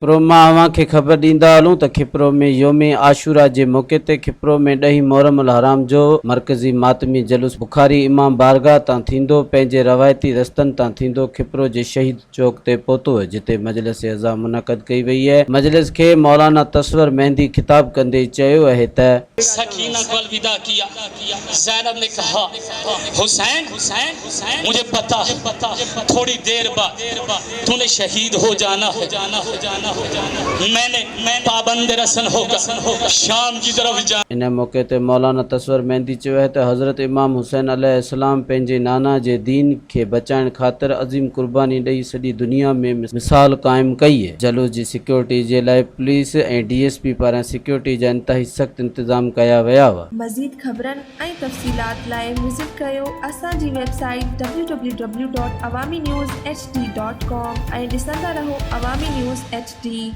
खिप्रो मां अव्हांखे ख़बर ॾींदा हलूं त खिप्रो में योम आशूरा जे मौक़े ते खिप्रो में 10 मुहर्रम अल हराम जो मरकज़ी मातमी जलूस बुखारी इमाम बारगाह तां थींदो पंहिंजे रवायती रस्तनि तां थींदो खिप्रो जे शहीद चौक ते पहुतो जिते मजलिस अज़ा मुनक़द कई वई आहे। मजलिस खे मौलाना तस्वर मेहंदी खिताब कंदे चयो आहे त सकीना को अलविदा किया। ज़ैनब ने कहा हुसैन मुझे पता थोड़ी देर बाद तूने शहीद हो जाना है। मैंने पाबंद रसन होकर शाम की तरफ जा। इन मौके ते मौलाना तस्वर मेहंदी चयो आहे त हज़रत इमाम हुसैन अलैहिस्सलाम पंहिंजे नाना जे दीन खे बचाइण ख़ातिर अज़ीम कुर्बानी ॾेई सॼी दुनिया में मिसाल क़ाइमु कई आहे। जलूस जी सिक्योरिटी जे लाइ पुलिस ऐं DSP पारां सिक्योरिटी जा इंतहाई सख़्त इंतज़ाम कया विया हुआ। मज़ीद ख़बरनि ऐं तफ़सीलात लाइ विज़िट कयो असांजी वेबसाइट www.awamiNewsHD.com ऐं ॾिसंदा रहो अवामी न्यूज़ HD।